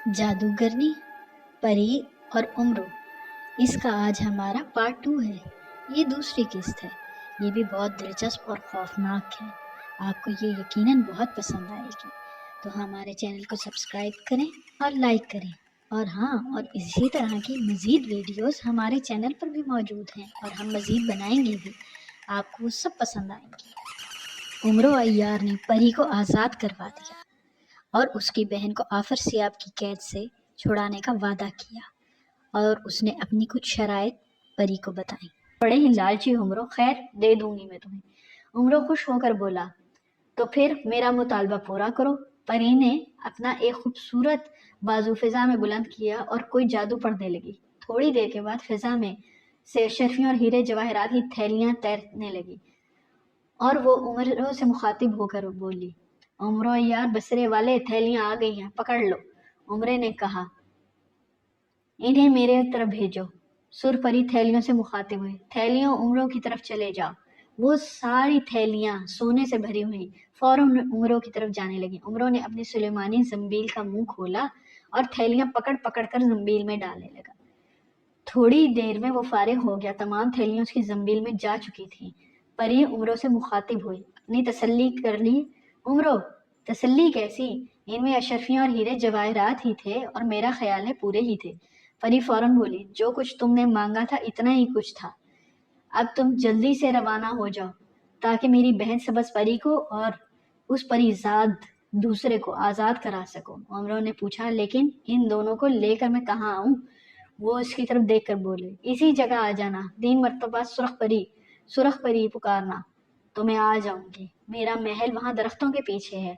जादूगरनी, परी और उम्रो, इसका आज हमारा पार्ट 2 है। ये दूसरी किस्त है। ये भी बहुत दिलचस्प और खौफनाक है। आपको ये यकीनन बहुत पसंद आएगी। तो हमारे चैनल को सब्सक्राइब करें और लाइक करें। और हाँ, और इसी तरह की मज़ीद वीडियोस हमारे चैनल पर भी मौजूद हैं और हम मज़ीद बनाएंगे भी। आपको सब पसंद आएंगी। उम्रो अय्यार ने परी को आज़ाद करवा दिया और उसकी बहन को आफर सियाब की कैद से छुड़ाने का वादा किया और उसने अपनी कुछ शराइत परी को बताई। बड़े ही लालची उम्रो, खैर दे दूंगी मैं तुम्हें। उम्रो खुश होकर बोला, तो फिर मेरा मुतालबा पूरा करो। परी ने अपना एक खूबसूरत बाजू फिजा में बुलंद किया और कोई जादू पढ़ने लगी। थोड़ी देर के बाद फिजा में से शर्फियों और हीरे जवाहरात की थैलियां तैरने लगी और वो उम्रो से मुखातिब होकर बोली, उम्रो यार, बसरे वाले, थैलियां आ गई हैं, पकड़ लो। उम्रे ने कहा, इन्हें मेरे तरफ भेजो। सुर परी थैलियों से मुखातिब हुई, थैलियों उम्रों की तरफ चले जाओ। वो सारी थैलियां सोने से भरी हुई फौरन उम्रों की तरफ जाने लगी। उम्रों ने अपनी सुलेमानी जंबील का मुंह खोला और थैलियां पकड़ पकड़ कर जंबील में डालने लगा। थोड़ी देर में वो फारिग हो गया। तमाम थैलियां उसकी जंबील में जा चुकी थी। परी उम्रों से मुखातिब हुई, अपनी तसल्ली कर ली। उम्रो, तसल्ली कैसी? इनमें अशरफियां और हीरे जवाहरात ही थे और मेरा ख्याल है पूरे ही थे। परी फौरन बोली, जो कुछ तुमने मांगा था इतना ही कुछ था। अब तुम जल्दी से रवाना हो जाओ ताकि मेरी बहन सबस परी को और उस परिजाद दूसरे को आज़ाद करा सको। उम्रों ने पूछा, लेकिन इन दोनों को लेकर मैं कहाँ आऊँ? वो उसकी तरफ देखकर बोले, इसी जगह आ जाना। 3 मरतबा सुरख परी पुकारना, तो मैं आ जाऊंगी। मेरा महल वहां दरख्तों के पीछे है।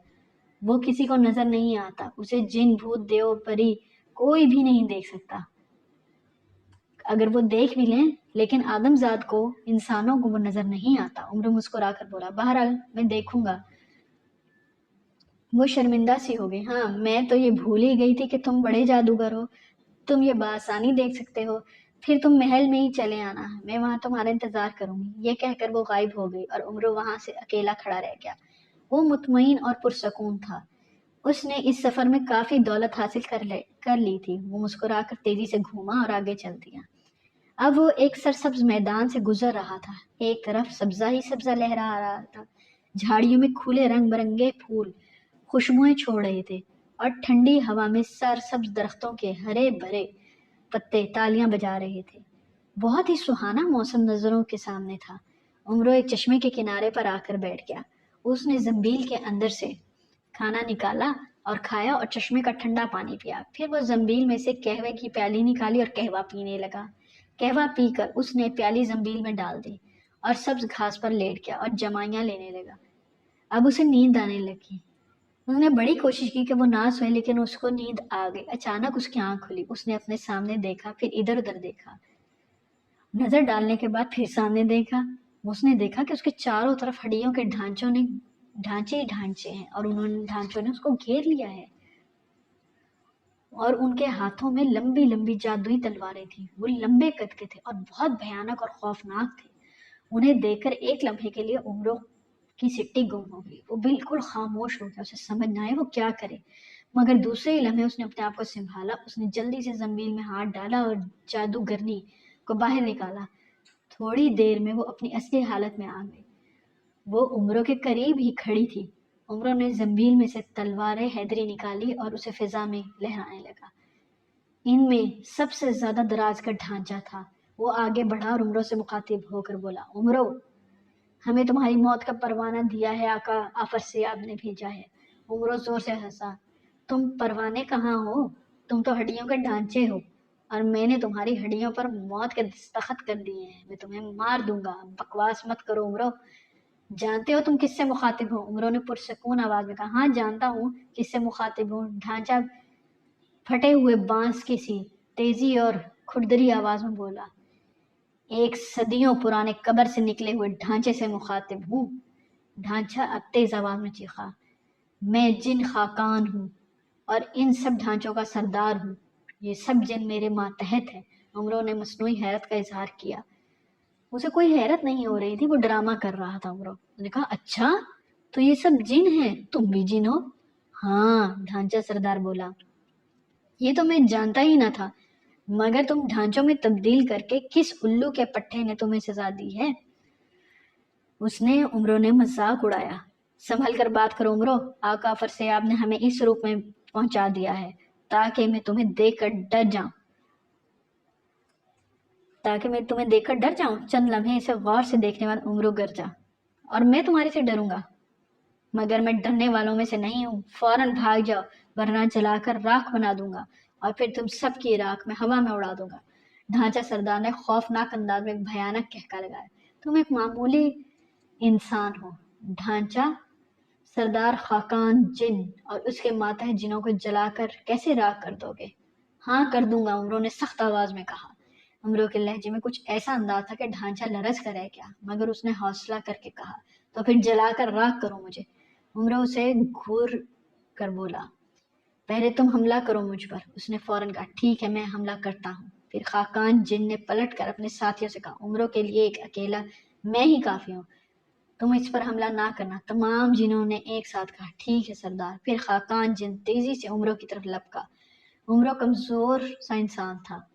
वो किसी को नजर नहीं आता। उसे जिन, भूत, देव, परी कोई भी नहीं देख सकता। अगर वो देख भी लें, लेकिन आदमजाद को, इंसानों को वो नजर नहीं आता। उम्र मुस्कुराकर बोला, बहरहाल मैं देखूंगा। वो शर्मिंदा सी हो गई। हाँ, मैं तो ये भूल ही गई थी कि तुम बड़े जादूगर हो। तुम ये बासानी देख सकते हो। फिर तुम महल में ही चले आना, मैं वहां तुम्हारा इंतजार करूंगी। ये कहकर वो गायब हो गई और उम्रो वहां से अकेला खड़ा रह गया। वो मुतमईन और पुरसकून था। उसने इस सफर में काफी दौलत हासिल कर ली थी। वो मुस्कुराकर तेजी से घूमा और आगे चल दिया। अब वो एक सरसब्ज मैदान से गुजर रहा था। एक तरफ सब्जा ही सब्जा लहरा रहा था। झाड़ियों में खुले रंग बिरंगे फूल खुशबुएं छोड़ रहे थे और ठंडी हवा में सरसब्ज दरख्तों के हरे भरे पत्ते तालियां बजा रहे थे। बहुत ही सुहाना मौसम नजरों के सामने था। उम्रो एक चश्मे के किनारे पर आकर बैठ गया। उसने जंबील के अंदर से खाना निकाला और खाया और चश्मे का ठंडा पानी पिया। फिर वो जंबील में से कहवे की प्याली निकाली और कहवा पीने लगा। कहवा पीकर उसने प्याली जंबील में डाल दी और सब्ज घास पर लेट गया और जमाइयां लेने लगा। अब उसे नींद आने लगी। उसने बड़ी कोशिश की कि वो ना सोए, लेकिन उसको नींद आ गई। अचानक उसकी आंख खुली। उसने अपने सामने देखा, फिर इधर उधर देखा। नजर डालने के बाद फिर सामने देखा। उसने देखा कि उसके चारों तरफ हड्डियों के ढांचे ही ढांचे हैं और उन्होंने ढांचों ने उसको घेर लिया है और उनके हाथों में लंबी लंबी जादुई तलवारें थी। वो लंबे कद के थे और बहुत भयानक और खौफनाक थे। उन्हें देखकर एक लम्हे के लिए उम्रों की सिट्टी गुम हो गई। वो बिल्कुल खामोश हो गया। उसे समझ न आए वो क्या करे, मगर दूसरे ही लम्हे उसने अपने आप को संभाला। उसने जल्दी से जमीन में हाथ डाला और जादूगरनी को बाहर निकाला। थोड़ी देर में वो अपनी असली हालत में आ गई। वो उम्रों के करीब ही खड़ी थी। उम्रों ने जंबील में से तलवार हैदरी निकाली और उसे फिजा में लहराने लगा। इनमें सबसे ज्यादा दराज का ढांचा था। वो आगे बढ़ा और उम्रों से मुखातिब होकर बोला, उम्रो, हमें तुम्हारी मौत का परवाना दिया है आका आफर सियाब ने भेजा है। उम्रो जोर से हंसा, तुम परवाने कहाँ हो? तुम तो हड्डियों के ढांचे हो और मैंने तुम्हारी हड्डियों पर मौत के दस्तखत कर दिए हैं। मैं तुम्हें मार दूंगा। बकवास मत करो उम्रो। जानते हो तुम किससे मुखातिब हो? उम्रों ने पुरसकून आवाज में कहा, हाँ जानता हूँ किससे मुखातिब हूँ। ढांचा फटे हुए बांस की सी तेजी और खुरदरी आवाज में बोला, एक सदियों पुराने कब्र से निकले हुए ढांचे से मुखातिब हूँ। ढांचा अब तेज आवाज में चीखा, मैं जिन खाकान हूँ और इन सब ढांचों का सरदार हूँ। ये सब जिन मेरे मातहत है। उम्रों ने मसनूई हैरत का इजहार किया। उसे कोई हैरत नहीं हो रही थी, वो ड्रामा कर रहा था। उम्रों ने कहा, अच्छा तो ये सब जिन हैं, तुम भी जिन हो? हाँ, ढांचा सरदार बोला, ये तो मैं जानता ही न था, मगर तुम ढांचों में तब्दील करके किस उल्लू के पट्टे ने तुम्हें सजा दी है? उसने उमरों ने मजाक उड़ाया। संभल कर बात करो उमरो, आका फरसेयाब ने हमें इस रूप में पहुंचा दिया है ताकि मैं तुम्हें देखकर डर जाऊं। चंद लम्हे इसे गौर से देखने वाला उमरो गरजा। और मैं तुम्हारे से डरूंगा? मगर मैं डरने वालों में से नहीं हूँ। फौरन भाग जाओ, वरना जलाकर राख बना दूंगा और फिर तुम सबकी राख में हवा में उड़ा दूंगा। ढांचा सरदार ने खौफनाक अंदाज में एक भयानक कहका लगाया। तुम एक मामूली इंसान हो। ढांचा सरदार खाकान जिन और उसके मातहत जिनों को जलाकर कैसे राख कर दोगे? हाँ कर दूंगा, उमरों ने सख्त आवाज में कहा। उमरों के लहजे में कुछ ऐसा अंदाज था कि ढांचा लरज कर रह गया, मगर उसने हौसला करके कहा, तो फिर जलाकर राख करो मुझे। उमरों उसे घूर कर बोला, पहले तुम हमला करो मुझ पर। उसने फौरन कहा, ठीक है, मैं हमला करता हूँ। फिर खाकान जिन ने पलट कर अपने साथियों से कहा, उमरों के लिए एक अकेला मैं ही काफी हूँ, तुम इस पर हमला ना करना। तमाम जिनों ने एक साथ कहा, ठीक है सरदार। फिर खाकान जिन तेजी से उमरों की तरफ लपका। उमरों कमजोर सा इंसान था।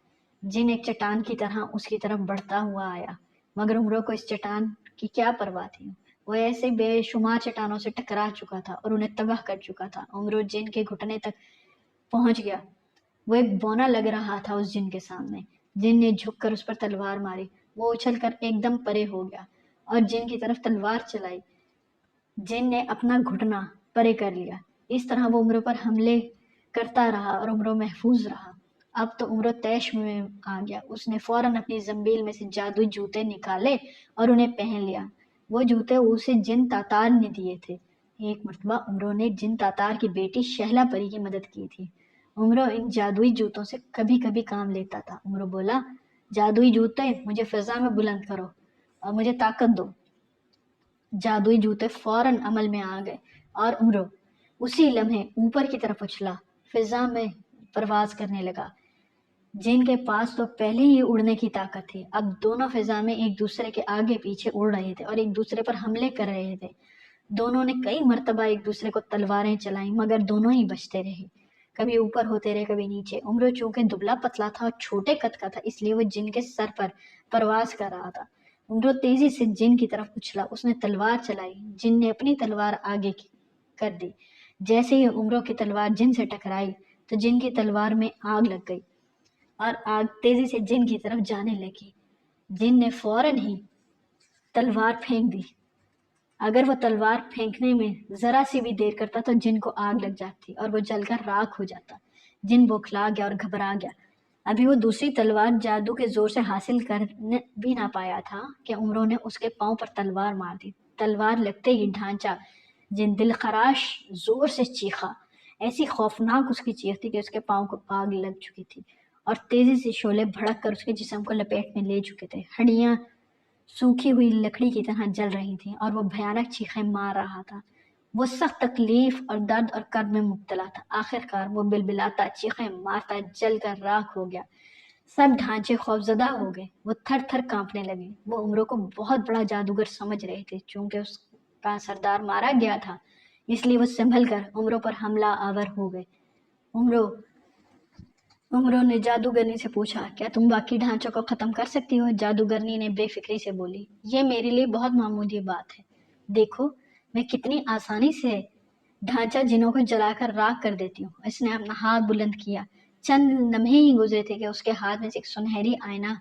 जिन एक चट्टान की तरह उसकी तरफ बढ़ता हुआ आया, मगर उमरों को इस चट्टान की क्या परवाह थी। वो ऐसे बेशुमार चट्टानों से टकरा चुका था और उन्हें तबाह कर चुका था। उमरों जिन के घुटने तक पहुंच गया। वो एक बौना लग रहा था उस जिन के सामने। जिन ने झुककर उस पर तलवार मारी। वो उछलकर एकदम परे हो गया और जिन की तरफ तलवार चलाई। जिन ने अपना घुटना परे कर लिया। इस तरह वो उमरों पर हमले करता रहा और उमरों महफूज रहा। अब तो उमरों तैश में आ गया। उसने फौरन अपनी जंबील में से जादुई जूते निकाले और उन्हें पहन लिया। वो जूते उसे जिन तातार ने दिए थे। एक मर्तबा उमरों ने जिन तातार की बेटी शहला परी की मदद की थी। उमरों इन जादुई जूतों से कभी कभी काम लेता था। उमरों बोला, जादुई जूते मुझे फिजा में बुलंद करो और मुझे ताकत दो। जादुई जूते फौरन अमल में आ गए और उमरों उसी लम्हे ऊपर की तरफ उछला, फिजा में परवाज करने लगा। जिनके पास तो पहले ही उड़ने की ताकत थी, अब दोनों फिजा में एक दूसरे के आगे पीछे उड़ रहे थे और एक दूसरे पर हमले कर रहे थे। दोनों ने कई मर्तबा एक दूसरे को तलवारें चलाई, मगर दोनों ही बचते रहे। कभी ऊपर होते रहे, कभी नीचे। उमरों चूंकि दुबला पतला था और छोटे कद का था, इसलिए वो जिन के सर पर परवाज कर रहा था। उमरों तेजी से जिन की तरफ उछला। उसने तलवार चलाई। जिन ने अपनी तलवार आगे कर दी। जैसे ही उमरों की तलवार जिन से टकराई तो जिन की तलवार में आग लग गई और आग तेजी से जिन की तरफ जाने लगी। जिन ने फौरन ही तलवार फेंक दी। अगर वो तलवार फेंकने में जरा सी भी देर करता तो जिन को आग लग जाती और वो जलकर राख हो जाता। जिन बौखला गया और घबरा गया। अभी वो दूसरी तलवार जादू के जोर से हासिल कर भी ना पाया था कि उमरों ने उसके पांव पर तलवार मार दी। तलवार लगते ही ढांचा जिन दिल खराश जोर से चीखा। ऐसी खौफनाक उसकी चीख थी कि उसके पांव को आग लग चुकी थी और तेजी से शोले भड़क कर उसके जिस्म को लपेट में ले चुके थे। हड्डियां सूखी हुई लकड़ी की तरह जल रही थी और वो भयानक चीखें मार रहा था। वो सख्त तकलीफ और दर्द और कर्ब में मुब्तला था। आखिरकार वो बिलबिलाता, चीखें मारता, जलकर राख हो गया। सब ढांचे खौफजदा हो गए। वो थर थर कांपने लगे। वो उमरों को बहुत बड़ा जादूगर समझ रहे थे। चूंकि उसका सरदार मारा गया था, इसलिए वो संभल कर उमरों पर हमला आवर हो गए। उमरों ने जादूगरनी से पूछा, क्या तुम बाकी ढांचों को खत्म कर सकती हो? जादूगरनी ने बेफिक्री से बोली, ये मेरे लिए बहुत मामूली बात है। देखो मैं कितनी आसानी से ढांचा जिनों को जलाकर राख कर देती हूँ। इसने अपना हाथ बुलंद किया। चंद लम्हे ही गुजरे थे कि उसके हाथ में से एक सुनहरी आईना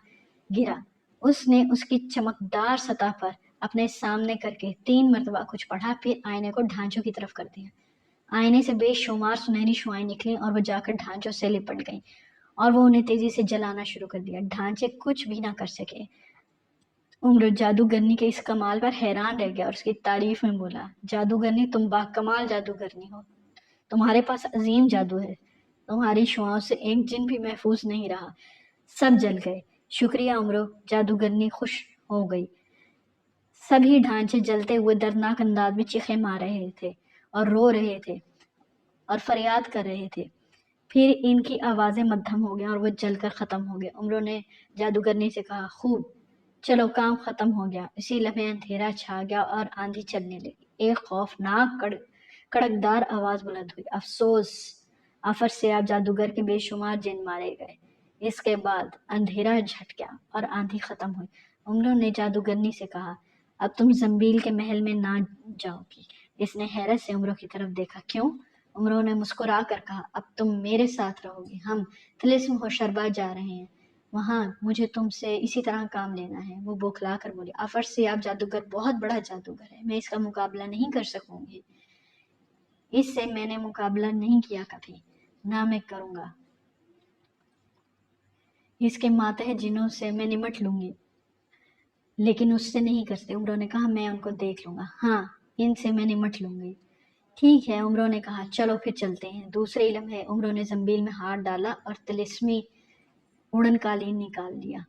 गिरा। उसने उसकी चमकदार सतह पर अपने सामने करके 3 मरतबा कुछ पढ़ा, फिर आईने को ढांचों की तरफ कर दिया। आईने से बेशुमार सुनहरी शुआएं निकली और वो जाकर ढांचों से लिपट गई और वो उन्हें तेजी से जलाना शुरू कर दिया। ढांचे कुछ भी ना कर सके। उम्र जादूगरनी के इस कमाल पर हैरान रह गया और उसकी तारीफ में बोला, जादूगरनी तुम बाकमाल जादूगरनी हो। तुम्हारे पास अजीम जादू है। तुम्हारी शुआओं से एक जिन भी महफूज नहीं रहा, सब जल गए। शुक्रिया उम्र, जादूगरनी खुश हो गई। सभी ढांचे जलते हुए दर्दनाक अंदाज में चीखें मार रहे थे और रो रहे थे और फरियाद कर रहे थे। फिर इनकी आवाजें मद्धम हो गई और वो जलकर खत्म हो गए। उमरों ने जादूगरनी से कहा, खूब, चलो काम खत्म हो गया। इसी लम्हे अंधेरा छा गया और आंधी चलने लगी। एक खौफनाक कड़कदार आवाज बुलंद हुई, अफसोस आफर से आप जादूगर के बेशुमार जिन मारे गए। इसके बाद अंधेरा झट गया और आंधी खत्म हुई। उमरों ने जादूगरनी से कहा, अब तुम जंबील के महल में ना जाओगी। इसने हैरत से उमरों की तरफ देखा। क्यों? उमरों ने मुस्कुरा कर कहा, अब तुम मेरे साथ रहोगी। हम तिलिस्म होशरबा जा रहे हैं, वहाँ मुझे तुमसे इसी तरह काम लेना है। वो बौखला कर बोली, आफर से आप जादूगर बहुत बड़ा जादूगर है, मैं इसका मुकाबला नहीं कर सकूंगी। इससे मैंने मुकाबला नहीं किया कभी, ना मैं करूंगा। इसके मातहत जिन्नों से मैं निमट लूंगी, लेकिन उससे नहीं कर सकते। उमरों ने कहा, मैं उनको देख लूंगा। हाँ, इनसे मैं निमट लूंगी। ठीक है, उमरों ने कहा, चलो फिर चलते हैं। दूसरे लम्हे उमरों ने जंबील में हाथ डाला और तिलिस्मी उड़न कालीन निकाल लिया।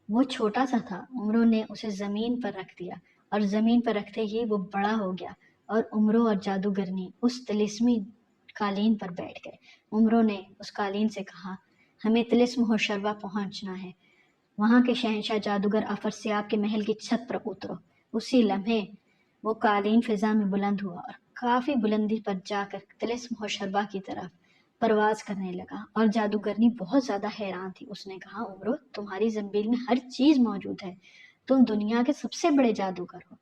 वो छोटा सा था। उमरों ने उसे जमीन पर रख दिया और जमीन पर रखते ही वो बड़ा हो गया और उमरों और जादूगरनी उस तिलिस्मी कालीन पर बैठ गए। उमरों ने उस कालीन से कहा, हमें तिलिस्म होशरबा पहुंचना है। वहां के शहंशाह जादूगर आफर सियाब के महल की छत पर उतरो। उसी लम्हे वो कालीन फिजा में बुलंद हुआ और काफी बुलंदी पर जाकर तिलिस्म होशरबा की तरफ परवाज करने लगा और जादूगरनी बहुत ज्यादा हैरान थी। उसने कहा, उमरो, तुम्हारी जंबील में हर चीज मौजूद है, तुम दुनिया के सबसे बड़े जादूगर हो।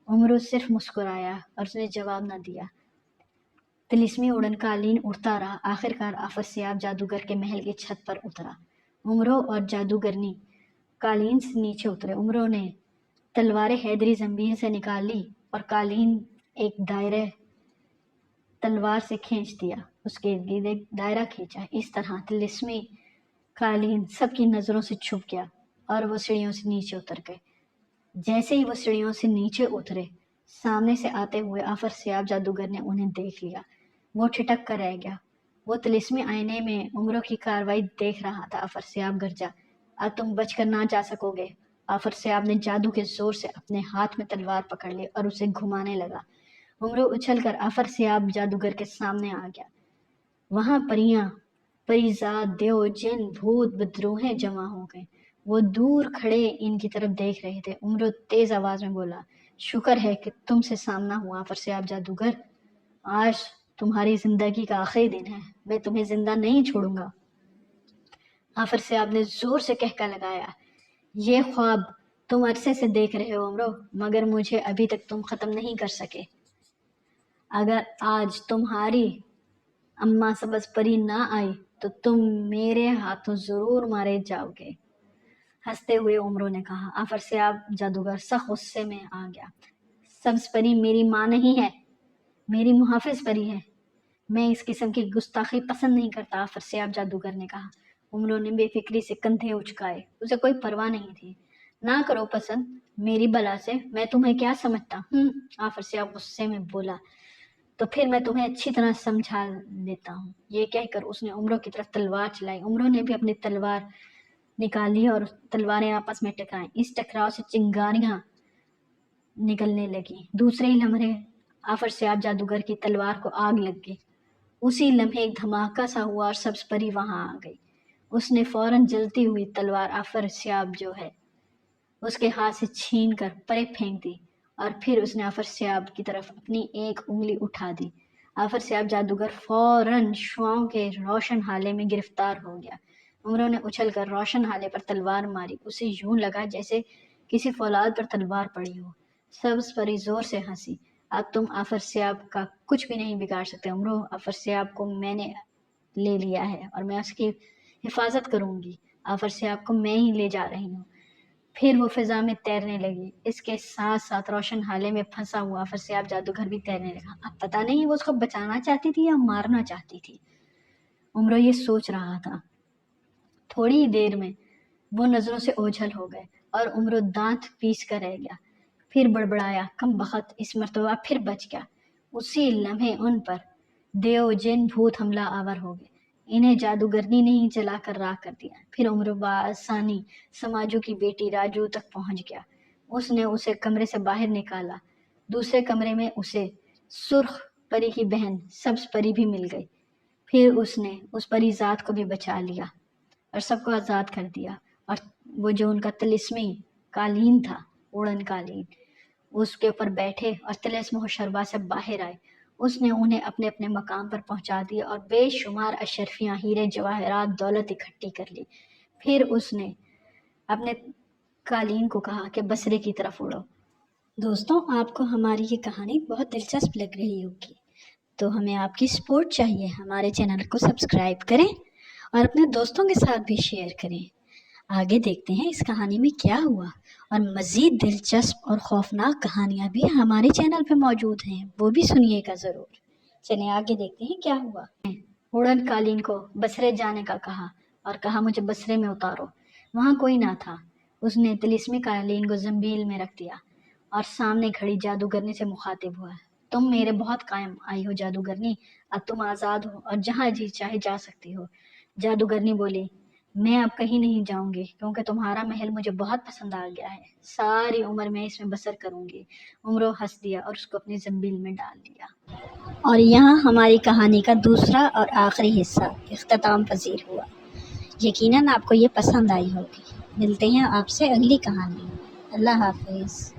उमरो सिर्फ मुस्कुराया और उसने जवाब न दिया। तिलिस्मी उड़न कालीन उड़ता रहा। आखिरकार आफर सियाब जादूगर के महल की छत पर उतरा। उमरो और जादूगरनी कालीन से नीचे उतरे। उमरो ने तलवार हैदरी जंबील से निकाल ली और कालीन एक दायरे तलवार से खींच दिया। उसके इर्द एक दायरा खींचा। इस तरह तिलिस्मी कालीन सबकी नजरों से छुप गया और वो सीढ़ियों से नीचे उतर गए। जैसे ही वो सीढ़ियों से नीचे उतरे, सामने से आते हुए आफर सियाब जादूगर ने उन्हें देख लिया। वो ठिठक कर रह गया। वो तिलिस्मी आईने में उमरों की कार्रवाई देख रहा था। आफर सियाब गरजा, अब तुम बचकर ना जा सकोगे। आफर सियाब ने जादू के जोर से अपने हाथ में तलवार पकड़ ली और उसे घुमाने लगा। उमरो उछलकर आफर सियाब जादूगर के सामने आ गया। वहां परियां, परिजात, देव, जिन, भूत, विद्रोह जमा हो गए। वो दूर खड़े इनकी तरफ देख रहे थे। उमरो तेज आवाज में बोला, शुक्र है कि तुमसे सामना हुआ आफर सियाब जादूगर। आज तुम्हारी जिंदगी का आखिरी दिन है, मैं तुम्हें जिंदा नहीं छोड़ूंगा। आफर सियाब ने जोर से कहका लगाया, ये ख्वाब तुम अरसे से देख रहे हो उमरो, मगर मुझे अभी तक तुम खत्म नहीं कर सके। अगर आज तुम्हारी अम्मा सब्ज परी ना आई तो तुम मेरे हाथों जरूर मारे जाओगे। हंसते हुए उमरों ने कहा। आफर सियाब जादूगर सख्त गुस्से में आ गया। सब्ज परी मेरी माँ नहीं है, मेरी मुहाफिज परी है। मैं इस किस्म की गुस्ताखी पसंद नहीं करता, आफर सियाब जादूगर ने कहा। उमरों ने बेफिक्री से कंधे उचकाए। उसे कोई परवाह नहीं थी। ना करो पसंद मेरी बला से, मैं तुम्हें क्या समझता हूँ? आफर सियाब गुस्से में बोला, तो फिर मैं तुम्हें अच्छी तरह समझा देता हूँ। ये कहकर उसने उमरों की तरफ तलवार चलाई। उमरों ने भी अपनी तलवार निकाली और तलवारें आपस में टकराई। इस टकराव से चिंगारियां निकलने लगी। दूसरे ही लम्हे आफर सियाब जादूगर की तलवार को आग लग गई। उसी लम्हे एक धमाका सा हुआ और सब्ज परी वहां आ गई। उसने फौरन जलती हुई तलवार आफर सियाब जो है उसके हाथ से छीन कर परे फेंक दी और फिर उसने आफर सियाब की तरफ अपनी एक उंगली उठा दी। आफर सियाब जादूगर फौरन शुआओं के रोशन हाले में गिरफ्तार हो गया। उमरों ने उछलकर रोशन हाले पर तलवार मारी। उसे यूं लगा जैसे किसी फौलाद पर तलवार पड़ी हो। सब्ज परी जोर से हंसी। अब तुम आफर सियाब का कुछ भी नहीं बिगाड़ सकते उमरो। आफर सियाब को मैंने ले लिया है और मैं उसकी हिफाजत करूंगी। आफर सियाब को मैं ही ले जा रही हूँ। फिर वो फिजा में तैरने लगी। इसके साथ साथ रोशन हाले में फंसा हुआ आफर सियाब जादूगर भी तैरने लगा। अब पता नहीं वो उसको बचाना चाहती थी या मारना चाहती थी। उमरो ये सोच रहा था। थोड़ी ही देर में वो नजरों से ओझल हो गए और उमरो दांत पीस कर रह गया। फिर बड़बड़ाया, कम बखत, इस मर्तबा फिर बच गया। उसी लम्हे उन पर देव, जिन, भूत हमला आवर हो गए। इन्हें जादूगरनी ने ही जलाकर राख कर दिया। फिर उमरो बासानी समाजू की बेटी राजू तक पहुंच गया। उसने उसे कमरे से बाहर निकाला। दूसरे कमरे में उसे सुर्ख परी की बहन सब्ज परी भी मिल गई। फिर उसने उस परी जात को भी बचा लिया और सबको आज़ाद कर दिया। और वो जो उनका तिलिस्मी कालीन था, उड़न कालीन, उसके ऊपर बैठे और तिलिस्म होशरबा से बाहर आए। اس نے انہیں اپنے اپنے مقام پر پہنچا دیا اور بے شمار اشرفیاں، ہیرے جواہرات، دولت اکٹھی کر لی۔ پھر اس نے اپنے قالین کو کہا کہ بصرے کی طرف اڑو۔ دوستوں، آپ کو ہماری یہ کہانی بہت دلچسپ لگ رہی ہوگی، تو ہمیں آپ کی سپورٹ چاہیے۔ ہمارے چینل کو سبسکرائب کریں اور اپنے دوستوں کے ساتھ بھی شیئر کریں۔ آگے دیکھتے ہیں اس کہانی میں کیا ہوا، اور مزید دلچسپ اور خوفناک کہانیاں بھی ہمارے چینل پہ موجود ہیں، وہ بھی سنیے گا ضرور۔ چلیں آگے دیکھتے ہیں کیا ہوا۔ اڑن قالین کو بصرے جانے کا کہا اور کہا مجھے بصرے میں اتارو۔ وہاں کوئی نہ تھا۔ اس نے طلسمی قالین کو زنبیل میں رکھ دیا اور سامنے کھڑی جادوگرنی سے مخاطب ہوا۔ تم میرے بہت قائم آئی ہو جادوگرنی، اب تم آزاد ہو اور جہاں جی چاہے جا سکتی ہو۔ جادوگرنی بولی، میں اب کہیں نہیں جاؤں گی کیونکہ تمہارا محل مجھے بہت پسند آ گیا ہے، ساری عمر میں اس میں بسر کروں گی۔ عمرو ہنس دیا اور اس کو اپنی زنبیل میں ڈال دیا۔ اور یہاں ہماری کہانی کا دوسرا اور آخری حصہ اختتام پذیر ہوا۔ یقیناً آپ کو یہ پسند آئی ہوگی۔ ملتے ہیں آپ سے اگلی کہانی میں۔ اللہ حافظ۔